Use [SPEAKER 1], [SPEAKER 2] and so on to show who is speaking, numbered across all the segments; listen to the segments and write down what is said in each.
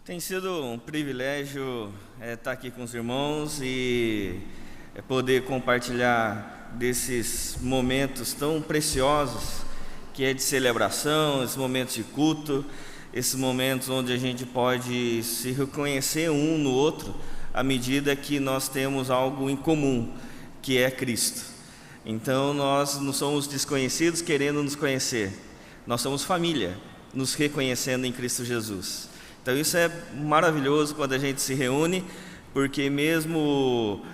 [SPEAKER 1] Tem sido um privilégio estar aqui com os irmãos e poder compartilhar desses momentos tão preciosos que é de celebração, esses momentos de culto, esses momentos onde a gente pode se reconhecer um no outro à medida que nós temos algo em comum, que é Cristo. Então nós não somos desconhecidos querendo nos conhecer, nós somos família, nos reconhecendo em Cristo Jesus. Então isso é maravilhoso quando a gente se reúne, porque mesmo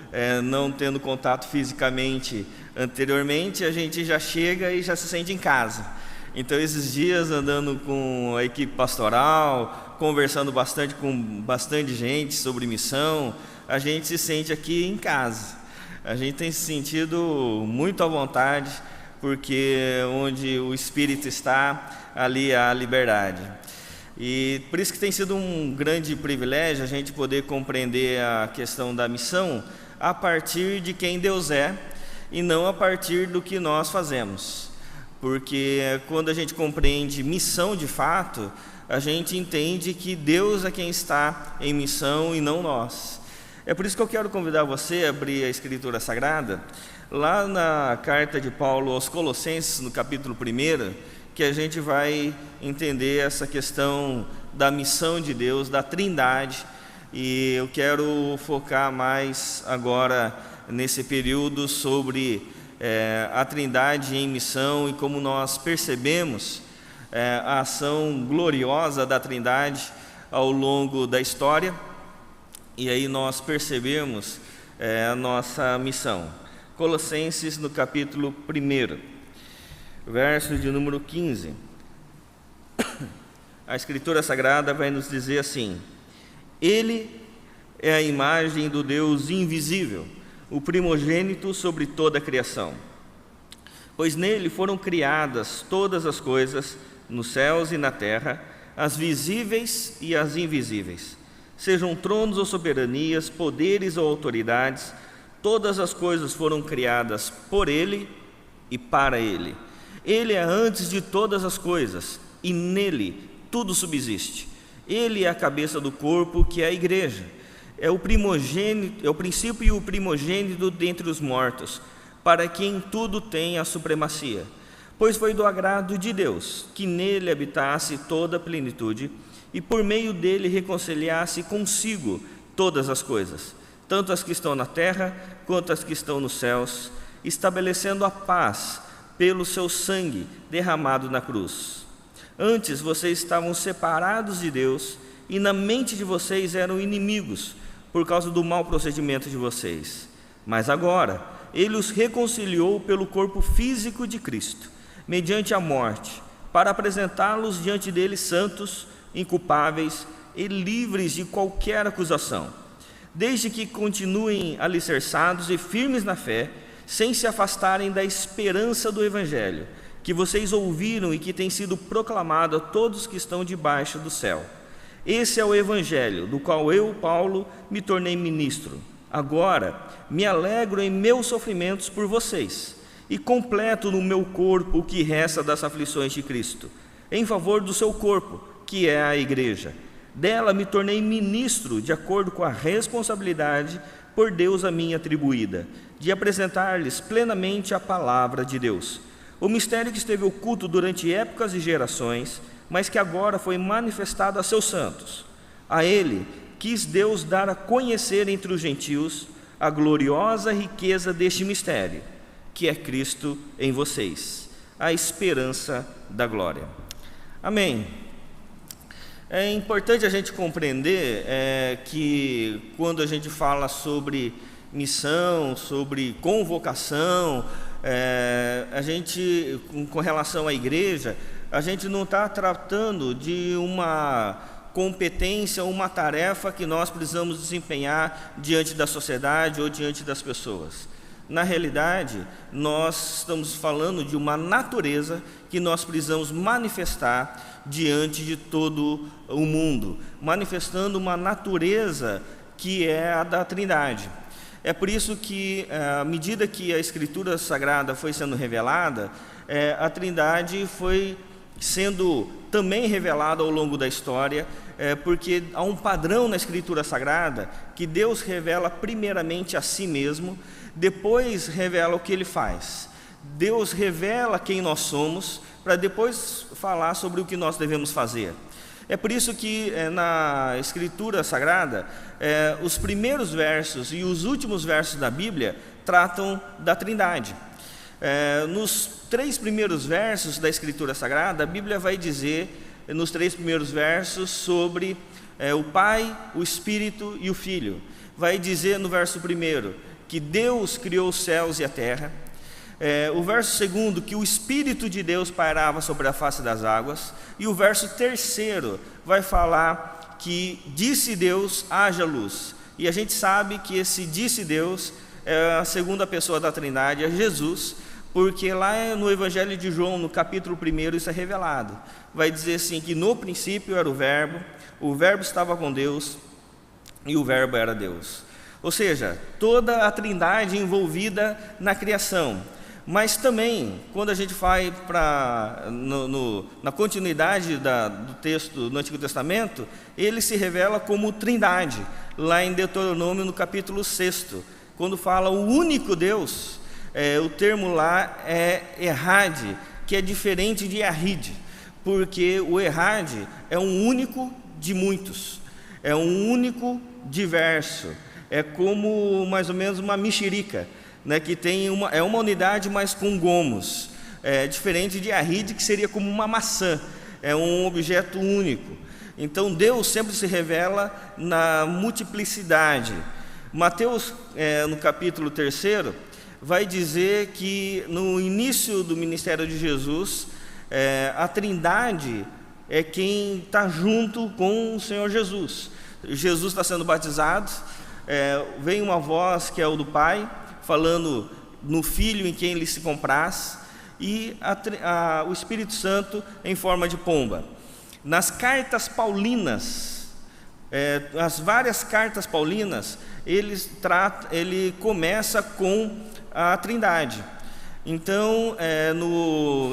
[SPEAKER 1] não tendo contato fisicamente anteriormente, a gente já chega e já se sente em casa. Então esses dias andando com a equipe pastoral, conversando bastante com bastante gente sobre missão, a gente se sente aqui em casa. A gente tem se sentido muito à vontade, porque onde o Espírito está, ali há liberdade. E por isso que tem sido um grande privilégio a gente poder compreender a questão da missão a partir de quem Deus é e não a partir do que nós fazemos. Porque quando a gente compreende missão de fato, a gente entende que Deus é quem está em missão e não nós. É por isso que eu quero convidar você a abrir a Escritura Sagrada, lá na carta de Paulo aos Colossenses, no capítulo 1, que a gente vai entender essa questão da missão de Deus, da Trindade, e eu quero focar mais agora nesse período sobre a Trindade em missão e como nós percebemos a ação gloriosa da Trindade ao longo da história, e aí nós percebemos a nossa missão. Colossenses no capítulo 1. Verso de número 15. A Escritura Sagrada vai nos dizer assim: Ele é a imagem do Deus invisível, o primogênito sobre toda a criação. Pois nele foram criadas todas as coisas, nos céus e na terra, as visíveis e as invisíveis. Sejam tronos ou soberanias, poderes ou autoridades, todas as coisas foram criadas por ele e para ele. Ele é antes de todas as coisas, e nele tudo subsiste. Ele é a cabeça do corpo, que é a igreja. É o primogênito, é o princípio e o primogênito dentre os mortos, para que em tudo tenha a supremacia. Pois foi do agrado de Deus que nele habitasse toda a plenitude, e por meio dele reconciliasse consigo todas as coisas, tanto as que estão na terra quanto as que estão nos céus, estabelecendo a paz pelo seu sangue derramado na cruz. Antes vocês estavam separados de Deus e na mente de vocês eram inimigos por causa do mau procedimento de vocês. Mas agora Ele os reconciliou pelo corpo físico de Cristo, mediante a morte, para apresentá-los diante dele santos, inculpáveis e livres de qualquer acusação, desde que continuem alicerçados e firmes na fé, sem se afastarem da esperança do Evangelho, que vocês ouviram e que tem sido proclamado a todos que estão debaixo do céu. Esse é o Evangelho, do qual eu, Paulo, me tornei ministro. Agora, me alegro em meus sofrimentos por vocês, e completo no meu corpo o que resta das aflições de Cristo, em favor do seu corpo, que é a igreja. Dela me tornei ministro, de acordo com a responsabilidade por Deus a mim atribuída, de apresentar-lhes plenamente a palavra de Deus, o mistério que esteve oculto durante épocas e gerações, mas que agora foi manifestado a seus santos. A ele quis Deus dar a conhecer entre os gentios a gloriosa riqueza deste mistério, que é Cristo em vocês, a esperança da glória. Amém. É importante a gente compreender que quando a gente fala sobre missão, sobre convocação, a gente, com relação à igreja, a gente não está tratando de uma competência, uma tarefa que nós precisamos desempenhar diante da sociedade ou diante das pessoas. Na realidade, nós estamos falando de uma natureza que nós precisamos manifestar diante de todo o mundo, manifestando uma natureza que é a da Trindade. É por isso que, à medida que a Escritura Sagrada foi sendo revelada, a Trindade foi sendo também revelado ao longo da história, porque há um padrão na Escritura Sagrada que Deus revela primeiramente a si mesmo, depois revela o que Ele faz. Deus revela quem nós somos, para depois falar sobre o que nós devemos fazer. É por isso que na Escritura Sagrada, os primeiros versos e os últimos versos da Bíblia tratam da Trindade. Nos 3 primeiros versos da Escritura Sagrada, a Bíblia vai dizer, nos 3 primeiros versos, sobre o Pai, o Espírito e o Filho. Vai dizer no verso 1 que Deus criou os céus e a terra. O verso 2, que o Espírito de Deus pairava sobre a face das águas. E o verso 3 vai falar que disse Deus, haja luz. E a gente sabe que esse disse Deus é a segunda pessoa da Trindade, é Jesus, porque lá no Evangelho de João, no capítulo 1, isso é revelado. Vai dizer assim, que no princípio era o Verbo estava com Deus, e o Verbo era Deus. Ou seja, toda a Trindade envolvida na criação. Mas também, quando a gente vai na continuidade do texto no Antigo Testamento, ele se revela como Trindade, lá em Deuteronômio, no capítulo 6, quando fala o único Deus. O termo lá é Errad, que é diferente de Yahid, porque o Errad é um único de muitos, é um único diverso, é como mais ou menos uma mexerica, né, que tem uma unidade, mas com gomos, diferente de Yahid, que seria como uma maçã, é um objeto único. Então Deus sempre se revela na multiplicidade. Mateus, no capítulo 3, vai dizer que no início do ministério de Jesus, a Trindade é quem está junto com o Senhor Jesus. Jesus está sendo batizado, vem uma voz que é o do Pai, falando no Filho em quem Ele se compraz, e o Espírito Santo em forma de pomba. Nas cartas paulinas, as várias cartas paulinas, ele começa com a Trindade. Então,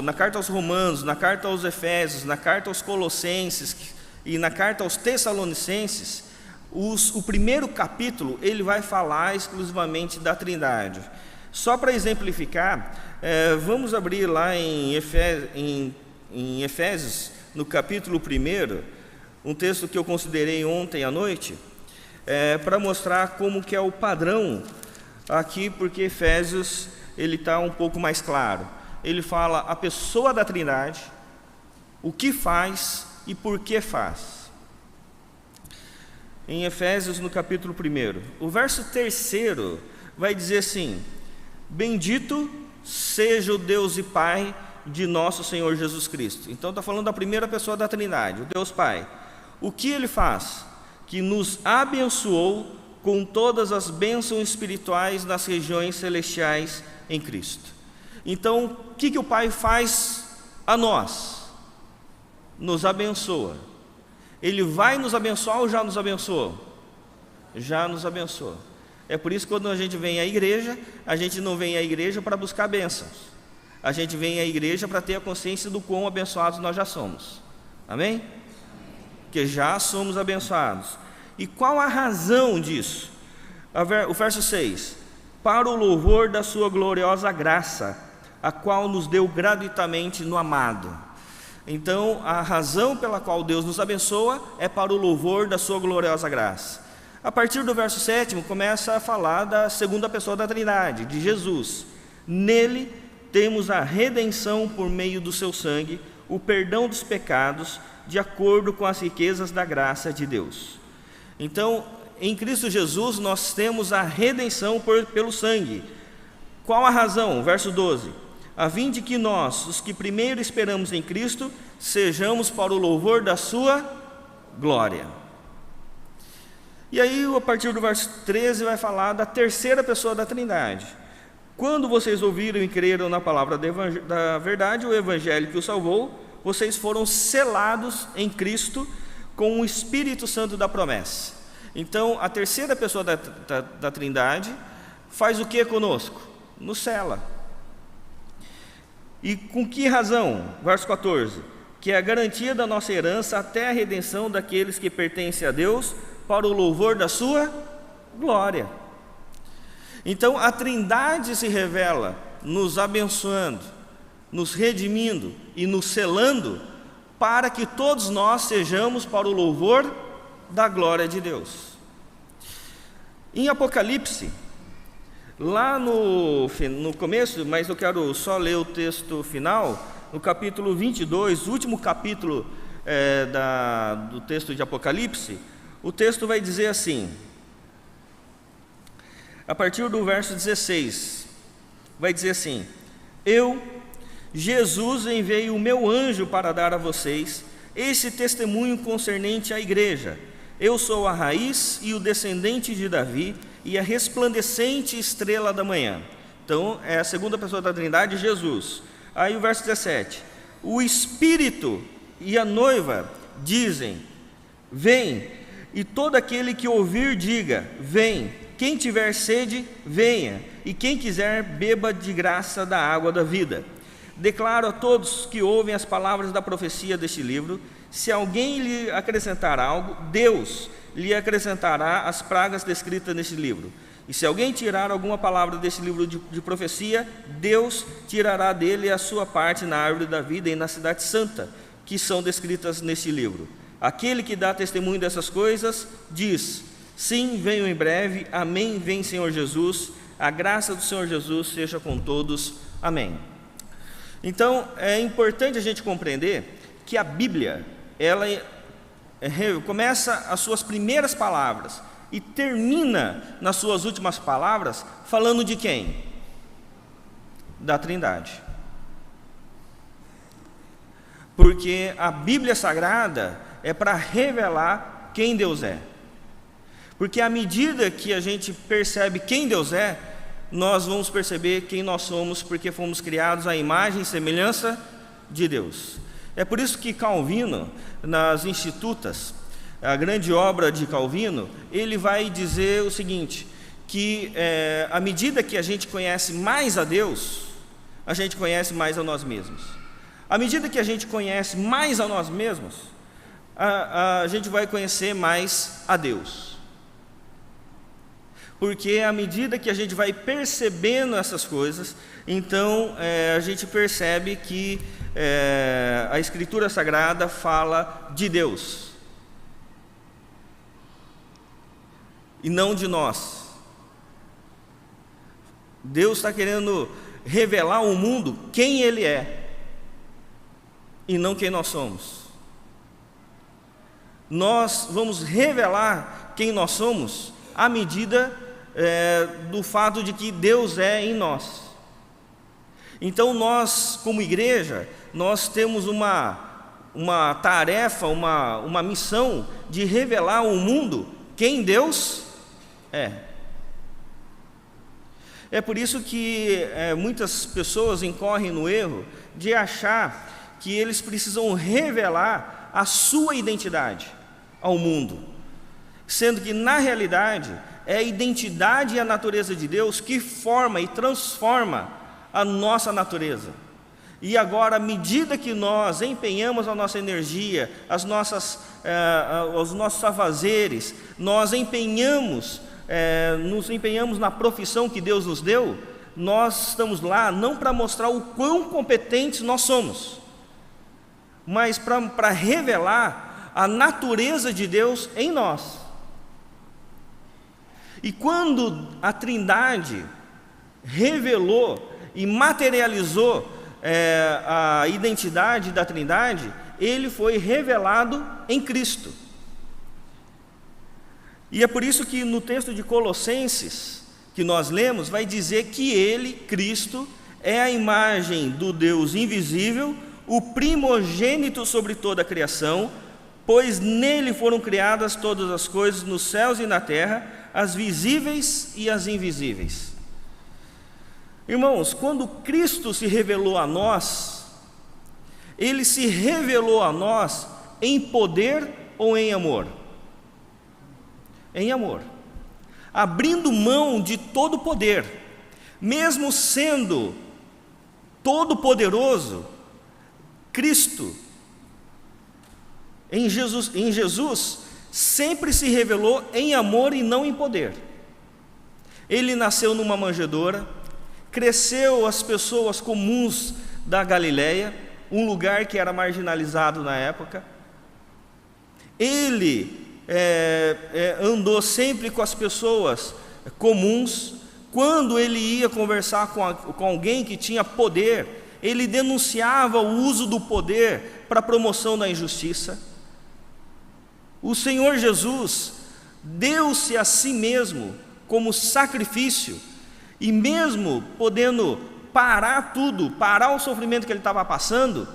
[SPEAKER 1] na carta aos Romanos, na carta aos Efésios, na carta aos Colossenses e na carta aos Tessalonicenses, o primeiro capítulo ele vai falar exclusivamente da Trindade. Só para exemplificar, vamos abrir lá em Efésios, no capítulo 1, um texto que eu considerei ontem à noite, para mostrar como que é o padrão aqui, porque Efésios ele está um pouco mais claro. Ele fala a pessoa da Trindade, o que faz e por que faz. Em Efésios, no capítulo 1, o verso 3 vai dizer assim: bendito seja o Deus e Pai de nosso Senhor Jesus Cristo. Então está falando da primeira pessoa da Trindade, o Deus Pai. O que Ele faz? Que nos abençoou com todas as bênçãos espirituais nas regiões celestiais em Cristo. Então, o que o Pai faz a nós? Nos abençoa. Ele vai nos abençoar ou já nos abençoou? Já nos abençoou. É por isso que quando a gente vem à igreja, a gente não vem à igreja para buscar bênçãos. A gente vem à igreja para ter a consciência do quão abençoados nós já somos. Amém? Que já somos abençoados. E qual a razão disso? O verso 6: para o louvor da sua gloriosa graça, a qual nos deu gratuitamente no amado. Então, a razão pela qual Deus nos abençoa é para o louvor da sua gloriosa graça. A partir do verso 7, começa a falar da segunda pessoa da Trindade, de Jesus. Nele temos a redenção por meio do seu sangue, o perdão dos pecados, de acordo com as riquezas da graça de Deus. Então, em Cristo Jesus, nós temos a redenção pelo sangue. Qual a razão? Verso 12: a fim de que nós, os que primeiro esperamos em Cristo, sejamos para o louvor da sua glória. E aí, a partir do verso 13, vai falar da terceira pessoa da Trindade. Quando vocês ouviram e creram na palavra da verdade, o evangelho que os salvou, vocês foram selados em Cristo com o Espírito Santo da promessa. Então, a terceira pessoa da Trindade faz o que conosco? Nos sela. E com que razão? Verso 14: que é a garantia da nossa herança até a redenção daqueles que pertencem a Deus, para o louvor da sua glória. Então a Trindade se revela nos abençoando, nos redimindo e nos selando, para que todos nós sejamos para o louvor da glória de Deus. Em Apocalipse, lá no começo, mas eu quero só ler o texto final, no capítulo 22, último capítulo do texto de Apocalipse, o texto vai dizer assim, a partir do verso 16, vai dizer assim: Eu, Jesus, enviei o meu anjo para dar a vocês esse testemunho concernente à igreja. Eu sou a raiz e o descendente de Davi e a resplandecente estrela da manhã. Então, é a segunda pessoa da Trindade, Jesus. Aí o verso 17: O Espírito e a noiva dizem: Vem, e todo aquele que ouvir diga: Vem. Quem tiver sede, venha, e quem quiser, beba de graça da água da vida. Declaro a todos que ouvem as palavras da profecia deste livro: se alguém lhe acrescentar algo, Deus lhe acrescentará as pragas descritas neste livro. E se alguém tirar alguma palavra deste livro de profecia, Deus tirará dele a sua parte na árvore da vida e na cidade santa, que são descritas neste livro. Aquele que dá testemunho dessas coisas diz: Sim, venho em breve. Amém, vem Senhor Jesus. A graça do Senhor Jesus seja com todos. Amém. Então, é importante a gente compreender que a Bíblia, ela começa as suas primeiras palavras e termina nas suas últimas palavras falando de quem? Da Trindade. Porque a Bíblia Sagrada é para revelar quem Deus é. Porque à medida que a gente percebe quem Deus é, nós vamos perceber quem nós somos, porque fomos criados à imagem e semelhança de Deus. É por isso que Calvino, nas Institutas, a grande obra de Calvino, ele vai dizer o seguinte, que à medida que a gente conhece mais a Deus, a gente conhece mais a nós mesmos. À medida que a gente conhece mais a nós mesmos, a gente vai conhecer mais a Deus. Porque à medida que a gente vai percebendo essas coisas, então a gente percebe que a Escritura Sagrada fala de Deus e não de nós. Deus está querendo revelar ao mundo quem Ele é e não quem nós somos. Nós vamos revelar quem nós somos à medida do fato de que Deus é em nós. Então nós, como igreja, nós temos uma tarefa, uma missão de revelar ao mundo quem Deus é. É por isso que muitas pessoas incorrem no erro de achar que eles precisam revelar a sua identidade ao mundo, sendo que na realidade é a identidade e a natureza de Deus que forma e transforma a nossa natureza. E agora, à medida que nós empenhamos a nossa energia, os nossos afazeres, nós nos empenhamos na profissão que Deus nos deu, nós estamos lá não para mostrar o quão competentes nós somos, mas para revelar a natureza de Deus em nós. E quando a Trindade revelou e materializou a identidade da Trindade, Ele foi revelado em Cristo. E é por isso que no texto de Colossenses, que nós lemos, vai dizer que Ele, Cristo, é a imagem do Deus invisível, o primogênito sobre toda a criação, pois nele foram criadas todas as coisas nos céus e na terra, as visíveis e as invisíveis. Irmãos, quando Cristo se revelou a nós, Ele se revelou a nós em poder ou em amor? Em amor, abrindo mão de todo o poder, mesmo sendo todo poderoso, Cristo Em Jesus sempre se revelou em amor e não em poder. Ele nasceu numa manjedoura, cresceu as pessoas comuns da Galileia, um lugar que era marginalizado na época. Ele andou sempre com as pessoas comuns. Quando ele ia conversar com alguém que tinha poder, ele denunciava o uso do poder para a promoção da injustiça. O Senhor Jesus deu-se a si mesmo como sacrifício, e mesmo podendo parar tudo, parar o sofrimento que ele estava passando,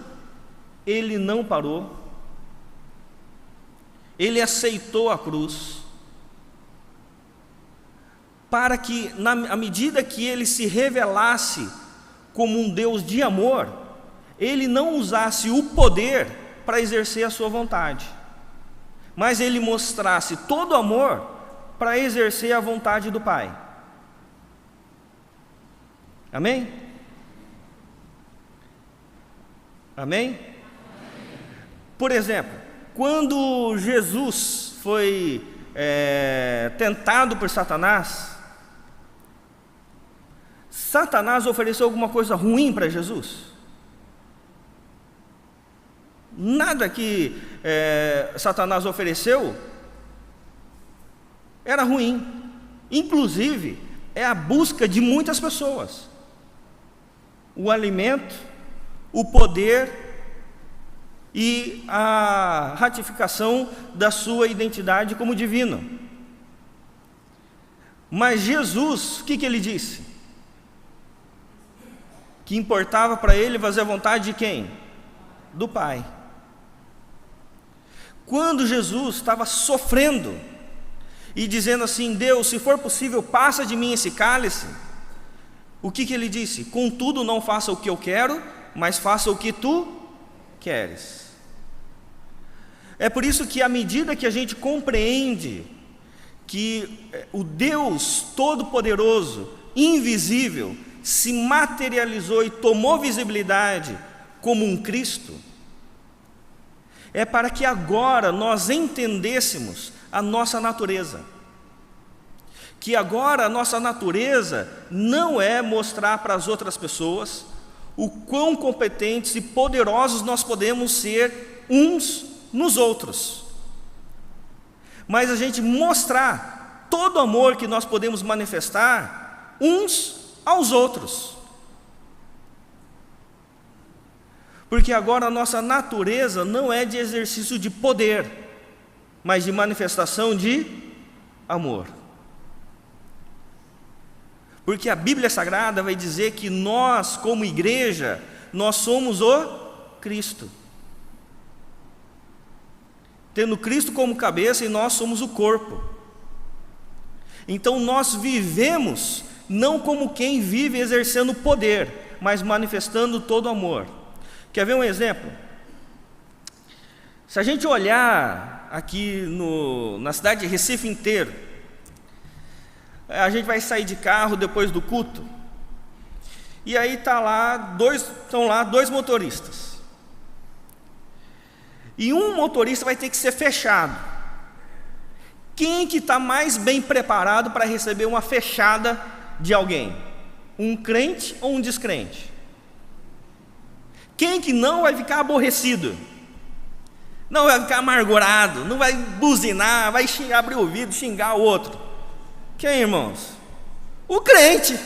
[SPEAKER 1] ele não parou. Ele aceitou a cruz, para que, à medida que ele se revelasse como um Deus de amor, ele não usasse o poder para exercer a sua vontade, mas ele mostrasse todo o amor para exercer a vontade do Pai. Amém? Amém? Por exemplo, quando Jesus foi tentado por Satanás ofereceu alguma coisa ruim para Jesus? Nada que Satanás ofereceu era ruim. Inclusive, é a busca de muitas pessoas: o alimento, o poder e a ratificação da sua identidade como divino. Mas Jesus, o que ele disse? Que importava para ele fazer a vontade de quem? Do Pai. Quando Jesus estava sofrendo e dizendo assim: Deus, se for possível, passa de mim esse cálice, o que ele disse? Contudo, não faça o que eu quero, mas faça o que tu queres. É por isso que, à medida que a gente compreende que o Deus Todo-Poderoso, invisível, se materializou e tomou visibilidade como um Cristo, é para que agora nós entendêssemos a nossa natureza. Que agora a nossa natureza não é mostrar para as outras pessoas o quão competentes e poderosos nós podemos ser uns nos outros, mas a gente mostrar todo o amor que nós podemos manifestar uns aos outros. Porque agora a nossa natureza não é de exercício de poder, mas de manifestação de amor. Porque a Bíblia Sagrada vai dizer que nós, como igreja, nós somos o Cristo. Tendo Cristo como cabeça e nós somos o corpo. Então nós vivemos não como quem vive exercendo poder, mas manifestando todo amor. Quer ver um exemplo? Se a gente olhar aqui na cidade de Recife inteiro, a gente vai sair de carro depois do culto, e aí estão lá dois motoristas. E um motorista vai ter que ser fechado. Quem que está mais bem preparado para receber uma fechada de alguém? Um crente ou um descrente? Quem que não vai ficar aborrecido? Não vai ficar amargurado, não vai buzinar, vai abrir o ouvido, xingar o outro? Quem, irmãos? O crente.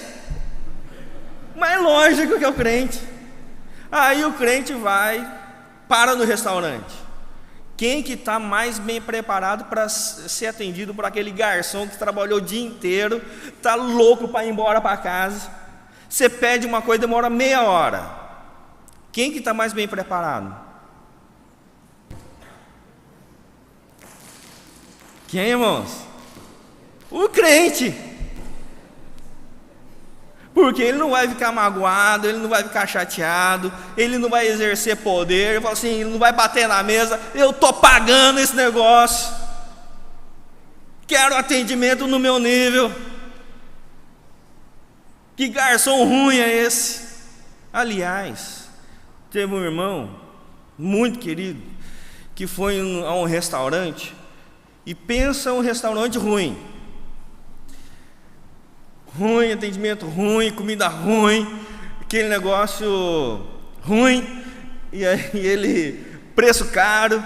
[SPEAKER 1] Mas lógico que é o crente. Aí o crente para no restaurante. Quem que está mais bem preparado para ser atendido por aquele garçom que trabalhou o dia inteiro, está louco para ir embora para casa? Você pede uma coisa, demora meia hora. Quem que está mais bem preparado? Quem, irmãos? O crente. Porque ele não vai ficar magoado, ele não vai ficar chateado, ele não vai exercer poder, ele fala assim, ele não vai bater na mesa: eu estou pagando esse negócio, quero atendimento no meu nível. Que garçom ruim é esse? Aliás, teve um irmão muito querido que foi a um restaurante e pensa um restaurante ruim. Ruim, atendimento ruim, comida ruim, aquele negócio ruim, e aí ele, preço caro,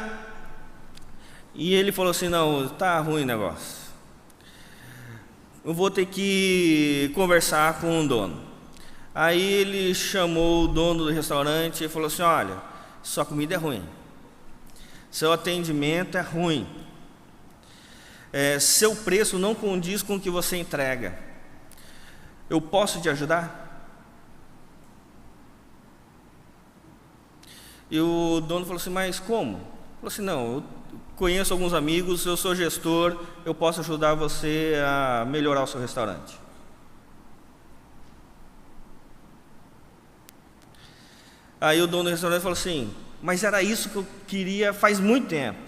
[SPEAKER 1] e ele falou assim: não, tá ruim o negócio, eu vou ter que conversar com o dono. Aí ele chamou o dono do restaurante e falou assim: olha, sua comida é ruim, seu atendimento é ruim, seu preço não condiz com o que você entrega. Eu posso te ajudar? E o dono falou assim: mas como? Ele falou assim: não, eu conheço alguns amigos, eu sou gestor, eu posso ajudar você a melhorar o seu restaurante. Aí o dono do restaurante falou assim: mas era isso que eu queria faz muito tempo.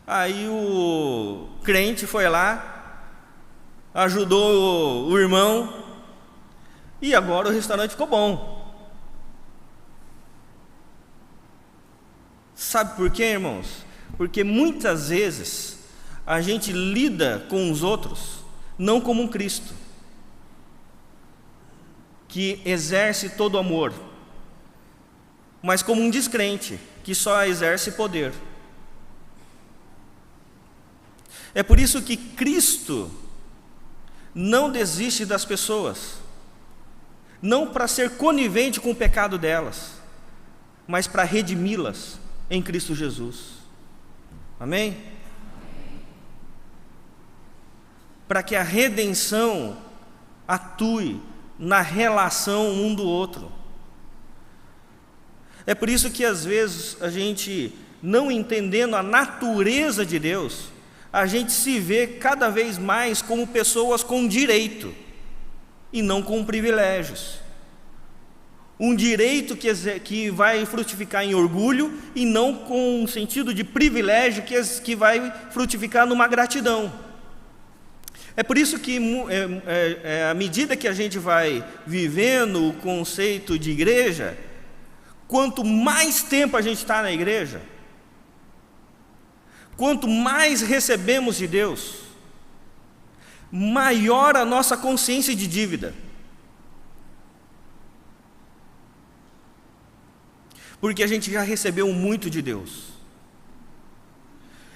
[SPEAKER 1] Aí o crente foi lá, ajudou o irmão, e agora o restaurante ficou bom. Sabe por quê, irmãos? Porque muitas vezes a gente lida com os outros não como um Cristo, que exerce todo amor, mas como um descrente, que só exerce poder. É por isso que Cristo não desiste das pessoas, não para ser conivente com o pecado delas, mas para redimi-las em Cristo Jesus. Amém? Para que a redenção atue na relação um do outro. É por isso que às vezes a gente, não entendendo a natureza de Deus, a gente se vê cada vez mais como pessoas com direito e não com privilégios. Um direito que vai frutificar em orgulho e não com um sentido de privilégio que vai frutificar numa gratidão. É por isso que, à medida que a gente vai vivendo o conceito de igreja, quanto mais tempo a gente está na igreja, quanto mais recebemos de Deus, maior a nossa consciência de dívida. Porque a gente já recebeu muito de Deus.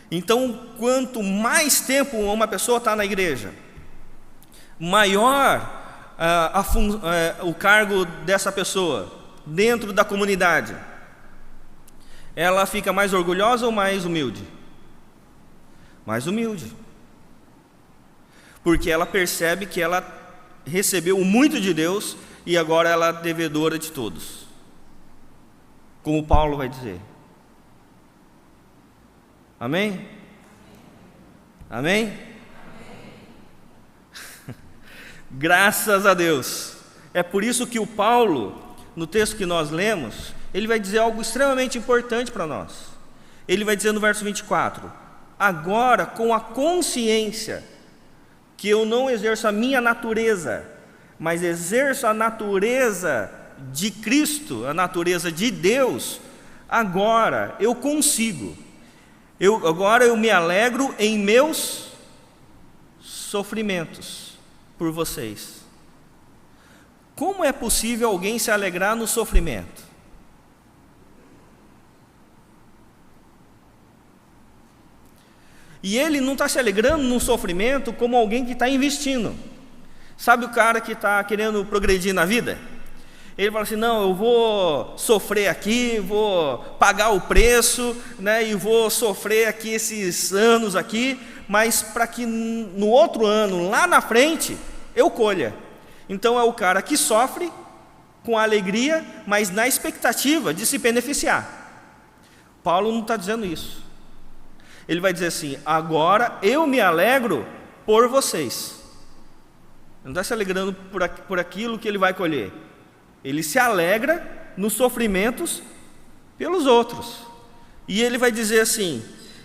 [SPEAKER 1] Então, quanto mais tempo uma pessoa está na igreja, maior o cargo dessa pessoa dentro da comunidade, ela fica mais orgulhosa ou mais humilde? Mais humilde. Porque ela percebe que ela recebeu muito de Deus e agora ela é devedora de todos. Como Paulo vai dizer. Amém? Amém? Amém? Graças a Deus. É por isso que o Paulo, no texto que nós lemos, ele vai dizer algo extremamente importante para nós. Ele vai dizer no verso 24: agora, com a consciência que eu não exerço a minha natureza, mas exerço a natureza de Cristo, a natureza de Deus, agora eu consigo. Agora eu me alegro em meus sofrimentos por vocês. Como é possível alguém se alegrar no sofrimento? E ele não está se alegrando no sofrimento como alguém que está investindo. Sabe o cara que está querendo progredir na vida? Ele fala assim: não, eu vou sofrer aqui, vou pagar o preço, né, e vou sofrer aqui esses anos aqui, mas para que no outro ano, lá na frente, eu colha. Então é o cara que sofre com alegria, mas na expectativa de se beneficiar. Paulo não está dizendo isso. Ele vai dizer assim: agora eu me alegro por vocês. Ele não está se alegrando por aquilo que ele vai colher. Ele se alegra nos sofrimentos pelos outros. E ele vai dizer assim: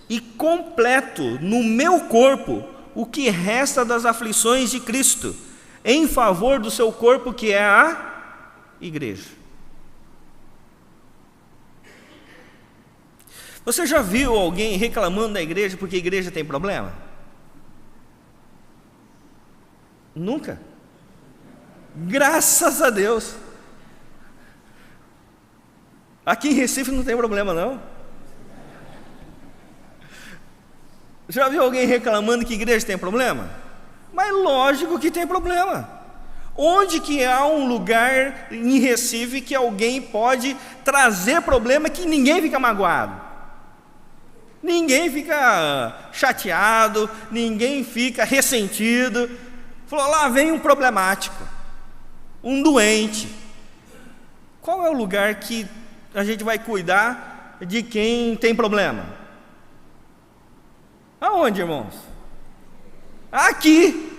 [SPEAKER 1] e completo no meu corpo o que resta das aflições de Cristo, em favor do seu corpo, que é a igreja. Você já viu alguém reclamando da igreja porque a igreja tem problema? Nunca. Graças a Deus. Aqui em Recife não tem problema não. Já viu alguém reclamando que a igreja tem problema? Mas lógico que tem problema. Onde que há um lugar em Recife que alguém pode trazer problema que ninguém fica magoado? Ninguém fica chateado, ninguém fica ressentido. Falou, lá vem um problemático, um doente. Qual é o lugar que a gente vai cuidar de quem tem problema? Aonde, irmãos? Aqui.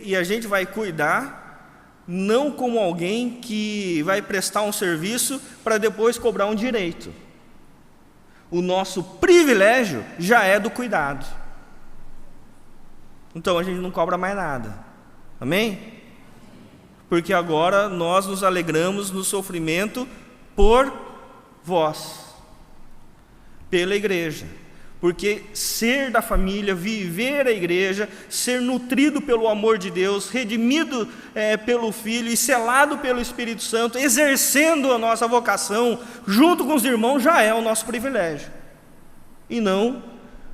[SPEAKER 1] E a gente vai cuidar não como alguém que vai prestar um serviço para depois cobrar um direito. O nosso privilégio já é do cuidado. Então a gente não cobra mais nada. Amém? Porque agora nós nos alegramos no sofrimento por vós, pela igreja. Porque ser da família, viver a igreja, ser nutrido pelo amor de Deus, redimido pelo Filho e selado pelo Espírito Santo, exercendo a nossa vocação junto com os irmãos, já é o nosso privilégio. E não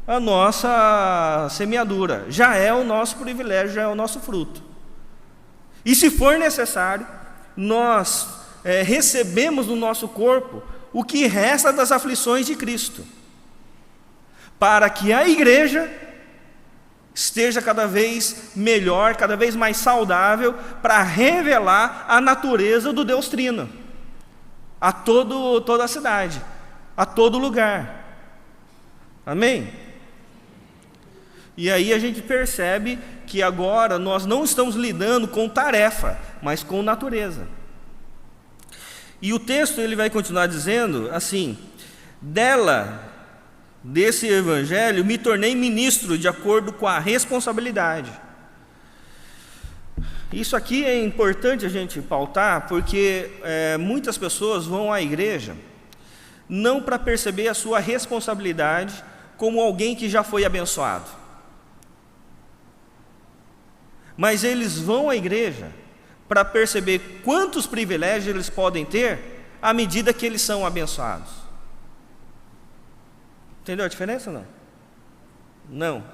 [SPEAKER 1] a nossa semeadura. Já é o nosso privilégio, já é o nosso fruto. E se for necessário, nós recebemos no nosso corpo o que resta das aflições de Cristo, para que a igreja esteja cada vez melhor, cada vez mais saudável, para revelar a natureza do Deus Trino a toda a cidade, a todo lugar. Amém? E aí a gente percebe que agora nós não estamos lidando com tarefa, mas com natureza. E o texto ele vai continuar dizendo assim: desse evangelho me tornei ministro de acordo com a responsabilidade. Isso aqui é importante a gente pautar, porque muitas pessoas vão à igreja não para perceber a sua responsabilidade como alguém que já foi abençoado, mas eles vão à igreja para perceber quantos privilégios eles podem ter à medida que eles são abençoados. Entendeu a diferença ou não? Não.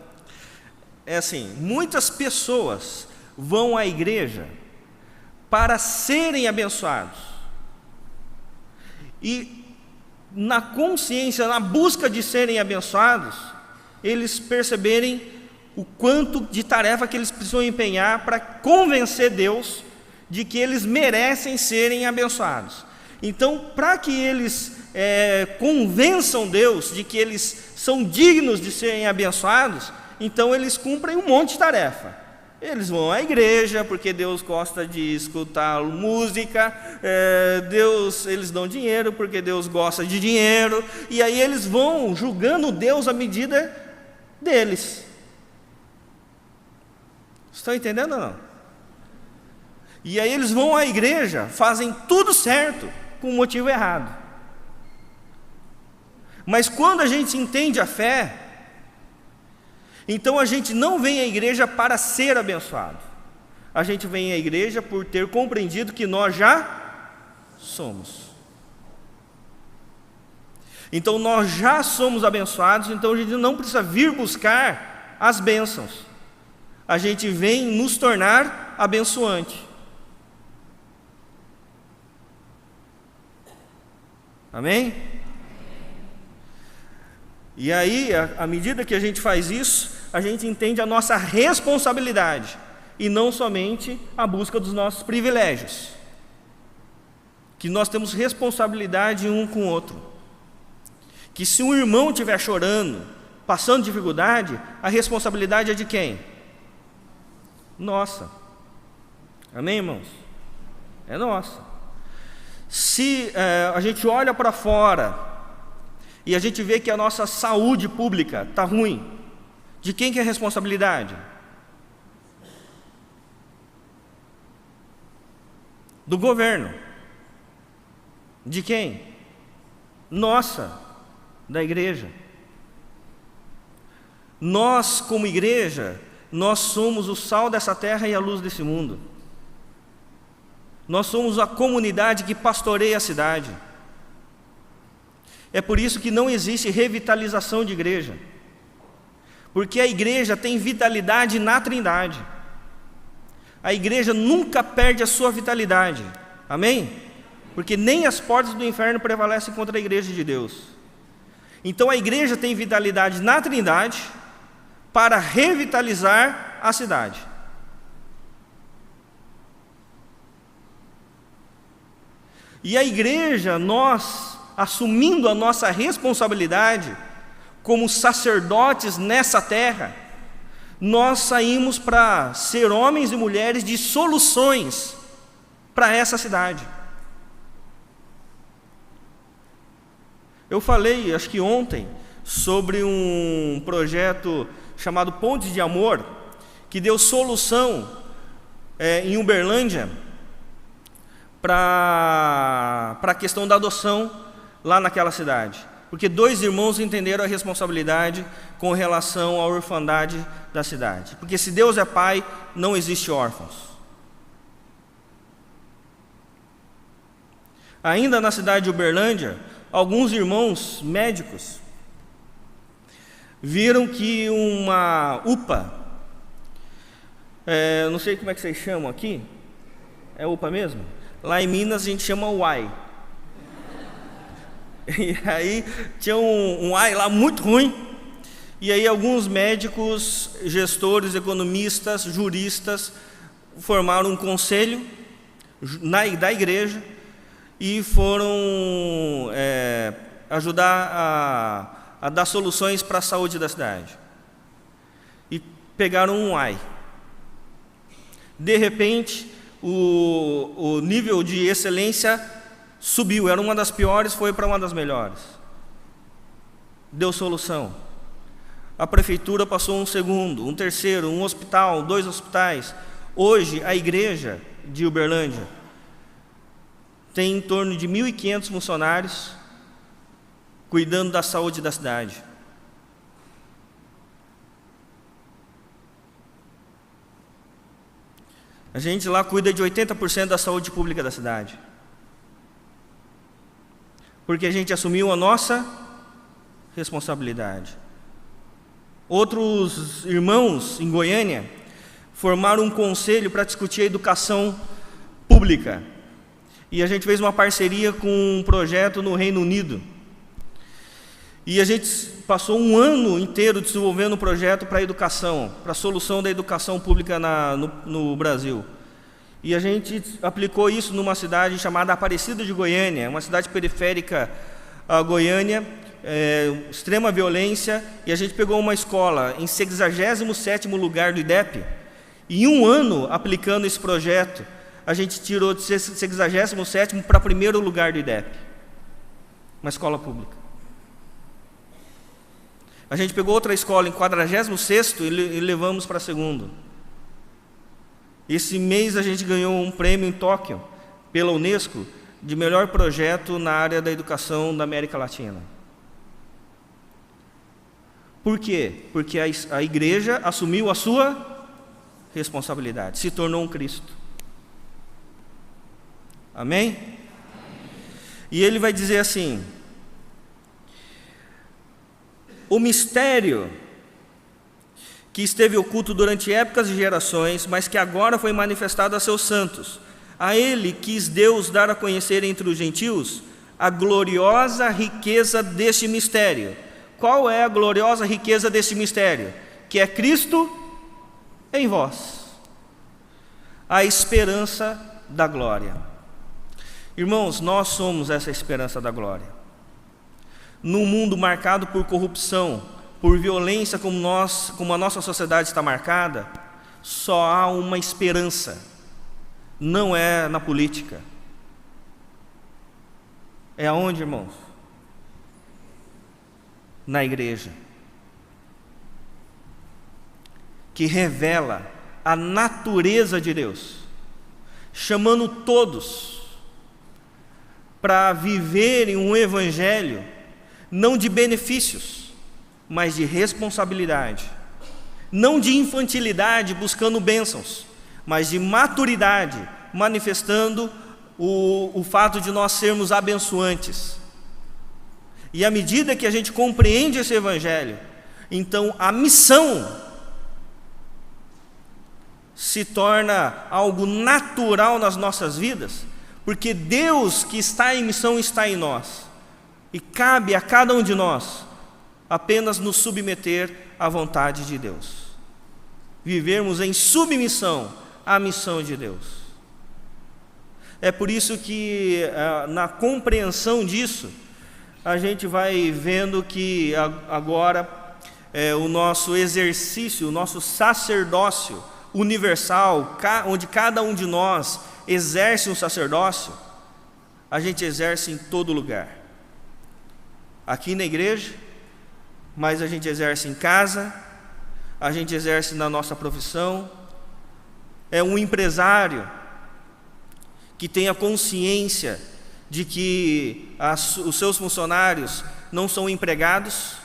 [SPEAKER 1] É assim, muitas pessoas vão à igreja para serem abençoados. E na consciência, na busca de serem abençoados, eles perceberem o quanto de tarefa que eles precisam empenhar para convencer Deus de que eles merecem serem abençoados. Então, para que eles convençam Deus de que eles são dignos de serem abençoados, então eles cumprem um monte de tarefa. Eles vão à igreja, porque Deus gosta de escutar música, eles dão dinheiro, porque Deus gosta de dinheiro, e aí eles vão julgando Deus à medida deles. Estão entendendo ou não? E aí eles vão à igreja, fazem tudo certo, com o motivo errado. Mas quando a gente entende a fé, então a gente não vem à igreja para ser abençoado. A gente vem à igreja por ter compreendido que nós já somos. Então nós já somos abençoados, então a gente não precisa vir buscar as bênçãos. A gente vem nos tornar abençoante. Amém? E aí, à medida que a gente faz isso, a gente entende a nossa responsabilidade e não somente a busca dos nossos privilégios. Que nós temos responsabilidade um com o outro. Que se um irmão estiver chorando, passando dificuldade, a responsabilidade é de quem? Nossa. Amém, irmãos? É nossa. Se a gente olha para fora e a gente vê que a nossa saúde pública está ruim, de quem que é a responsabilidade? Do governo. De quem? nossa, da igreja. Nós, como igreja, nós somos o sal dessa terra e a luz desse mundo. Nós somos a comunidade que pastoreia a cidade. É por isso que não existe revitalização de igreja, porque a igreja tem vitalidade na Trindade. A igreja nunca perde a sua vitalidade, amém? Porque nem as portas do inferno prevalecem contra a igreja de Deus. Então a igreja tem vitalidade na Trindade para revitalizar a cidade. E a igreja, nós, assumindo a nossa responsabilidade como sacerdotes nessa terra, nós saímos para ser homens e mulheres de soluções para essa cidade. Eu falei, acho que ontem, sobre um projeto chamado Pontes de Amor, que deu solução em Uberlândia para a questão da adoção lá naquela cidade. Porque 2 irmãos entenderam a responsabilidade com relação à orfandade da cidade. Porque se Deus é pai, não existe órfãos. Ainda na cidade de Uberlândia, alguns irmãos médicos viram que uma UPA, não sei como é que vocês chamam aqui, é UPA mesmo? Lá em Minas a gente chama UAI. E aí tinha um UAI lá muito ruim, e aí alguns médicos, gestores, economistas, juristas, formaram um conselho da igreja e foram ajudar a dar soluções para a saúde da cidade. E pegaram um UAI. De repente, o nível de excelência subiu, era uma das piores, foi para uma das melhores. Deu solução. A prefeitura passou um segundo, um terceiro, um hospital, 2 hospitais. Hoje, a igreja de Uberlândia tem em torno de 1.500 funcionários cuidando da saúde da cidade. A gente lá cuida de 80% da saúde pública da cidade. Porque a gente assumiu a nossa responsabilidade. Outros irmãos em Goiânia formaram um conselho para discutir a educação pública. E a gente fez uma parceria com um projeto no Reino Unido. E a gente passou um ano inteiro desenvolvendo um projeto para a educação, para a solução da educação pública no Brasil. E a gente aplicou isso numa cidade chamada Aparecida de Goiânia, uma cidade periférica a Goiânia, extrema violência, e a gente pegou uma escola em 67º lugar do IDEP, e em um ano aplicando esse projeto, a gente tirou de 67º para 1º lugar do IDEP, uma escola pública. A gente pegou outra escola em 46º e levamos para 2º. Esse mês a gente ganhou um prêmio em Tóquio, pela Unesco, de melhor projeto na área da educação da América Latina. Por quê? Porque a igreja assumiu a sua responsabilidade, se tornou um Cristo. Amém? E ele vai dizer assim: o mistério que esteve oculto durante épocas e gerações, mas que agora foi manifestado a seus santos. A ele quis Deus dar a conhecer entre os gentios a gloriosa riqueza deste mistério. Qual é a gloriosa riqueza deste mistério? Que é Cristo em vós, a esperança da glória. Irmãos, nós somos essa esperança da glória. Num mundo marcado por corrupção, por violência como a nossa sociedade está marcada, só há uma esperança. Não é na política. É aonde, irmãos? Na igreja. Que revela a natureza de Deus, chamando todos para viverem um evangelho não de benefícios, mas de responsabilidade, não de infantilidade buscando bênçãos, mas de maturidade, manifestando o fato de nós sermos abençoantes. E à medida que a gente compreende esse evangelho, então a missão se torna algo natural nas nossas vidas, porque Deus que está em missão está em nós, e cabe a cada um de nós apenas nos submeter à vontade de Deus, vivermos em submissão à missão de Deus. É por isso que na compreensão disso, a gente vai vendo que agora o nosso exercício, o nosso sacerdócio universal, onde cada um de nós exerce um sacerdócio, a gente exerce em todo lugar. Aqui na igreja, mas a gente exerce em casa, a gente exerce na nossa profissão. É um empresário que tem a consciência de que os seus funcionários não são empregados,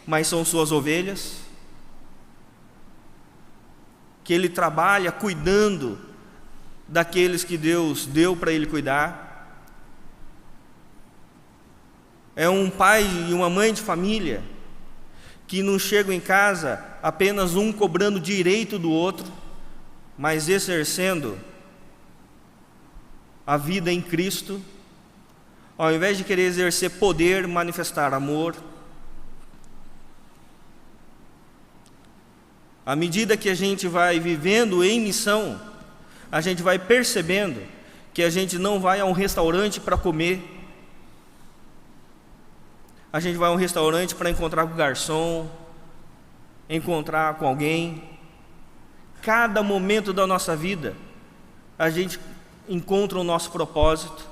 [SPEAKER 1] mas são suas ovelhas, que ele trabalha cuidando daqueles que Deus deu para ele cuidar. É um pai e uma mãe de família que não chegam em casa apenas um cobrando direito do outro, mas exercendo a vida em Cristo, ao invés de querer exercer poder, manifestar amor. À medida que a gente vai vivendo em missão, a gente vai percebendo que a gente não vai a um restaurante para comer, a gente vai a um restaurante para encontrar com o garçom, encontrar com alguém. Cada momento da nossa vida, a gente encontra o nosso propósito,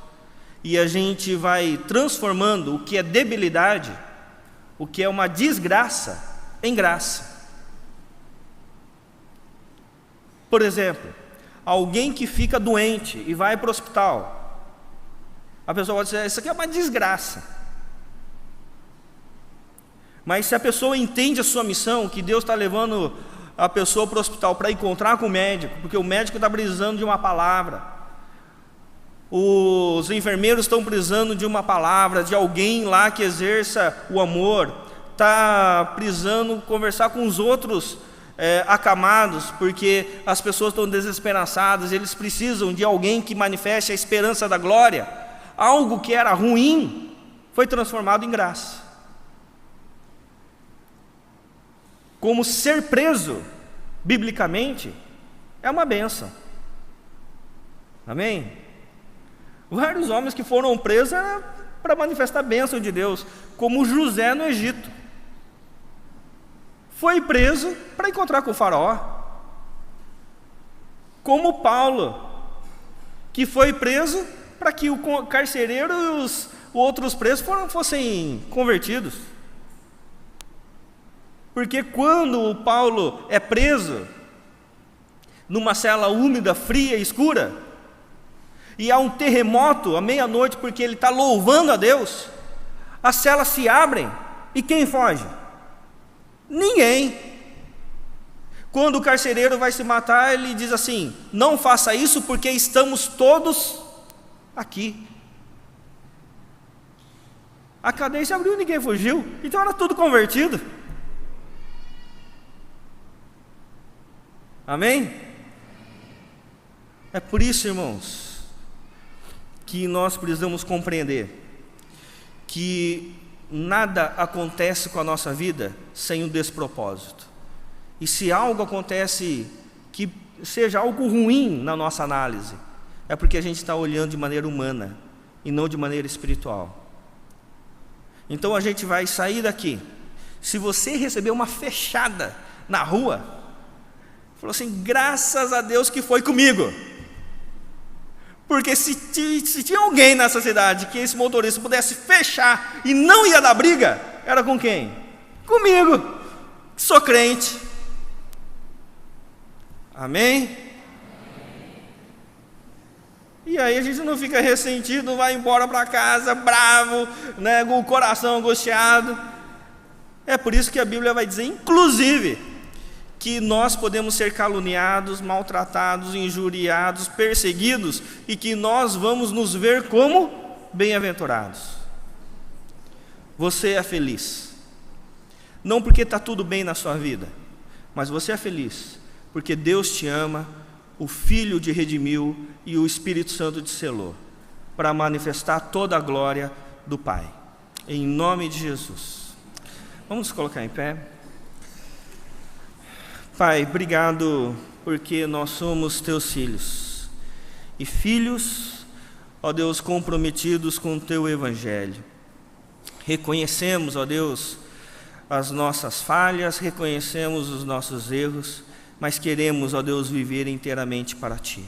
[SPEAKER 1] e a gente vai transformando o que é debilidade, o que é uma desgraça, em graça. Por exemplo, alguém que fica doente e vai para o hospital, a pessoa pode dizer: isso aqui é uma desgraça. Mas se a pessoa entende a sua missão, que Deus está levando a pessoa para o hospital para encontrar com o médico, porque o médico está precisando de uma palavra, os enfermeiros estão precisando de uma palavra, de alguém lá que exerça o amor, está precisando conversar com os outros acamados, porque as pessoas estão desesperançadas, eles precisam de alguém que manifeste a esperança da glória. Algo que era ruim foi transformado em graça. Como ser preso, biblicamente, é uma bênção. Amém? Vários homens que foram presos era para manifestar a bênção de Deus, como José no Egito. Foi preso para encontrar com o faraó. Como Paulo, que foi preso para que o carcereiro e os outros presos fossem convertidos. Porque quando o Paulo é preso numa cela úmida, fria e escura, e há um terremoto à meia-noite porque ele está louvando a Deus, as celas se abrem, e quem foge? Ninguém. Quando o carcereiro vai se matar, ele diz assim: não faça isso porque estamos todos aqui. A cadeia se abriu, ninguém fugiu, então era tudo convertido. Amém? É por isso, irmãos, que nós precisamos compreender que nada acontece com a nossa vida sem um despropósito. E se algo acontece que seja algo ruim na nossa análise, é porque a gente está olhando de maneira humana e não de maneira espiritual. Então a gente vai sair daqui. Se você receber uma fechada na rua, falou assim: graças a Deus que foi comigo. Porque se tinha alguém nessa cidade que esse motorista pudesse fechar e não ia dar briga, era com quem? Comigo, sou crente. Amém? E aí a gente não fica ressentido, não vai embora para casa bravo, né, com o coração angustiado. É por isso que a Bíblia vai dizer, inclusive, que nós podemos ser caluniados, maltratados, injuriados, perseguidos, e que nós vamos nos ver como bem-aventurados. Você é feliz, não porque está tudo bem na sua vida, mas você é feliz porque Deus te ama, o Filho te redimiu e o Espírito Santo te selou, para manifestar toda a glória do Pai. Em nome de Jesus. Vamos nos colocar em pé. Pai, obrigado porque nós somos teus filhos, e filhos, ó Deus, comprometidos com o teu Evangelho. Reconhecemos, ó Deus, as nossas falhas, reconhecemos os nossos erros, mas queremos, ó Deus, viver inteiramente para Ti.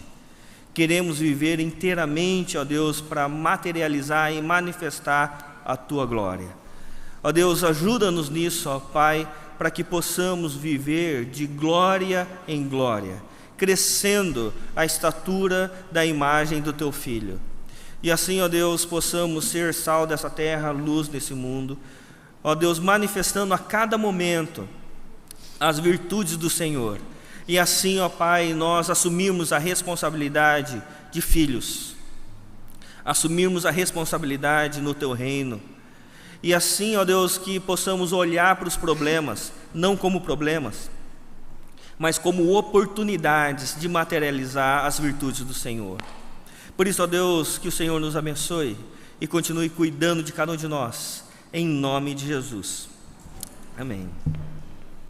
[SPEAKER 1] Queremos viver inteiramente, ó Deus, para materializar e manifestar a Tua glória. Ó Deus, ajuda-nos nisso, ó Pai, para que possamos viver de glória em glória, crescendo a estatura da imagem do Teu Filho. E assim, ó Deus, possamos ser sal dessa terra, luz desse mundo, ó Deus, manifestando a cada momento as virtudes do Senhor. E assim, ó Pai, nós assumirmos a responsabilidade de filhos, assumirmos a responsabilidade no Teu reino. E assim, ó Deus, que possamos olhar para os problemas, não como problemas, mas como oportunidades de materializar as virtudes do Senhor. Por isso, ó Deus, que o Senhor nos abençoe e continue cuidando de cada um de nós, em nome de Jesus. Amém.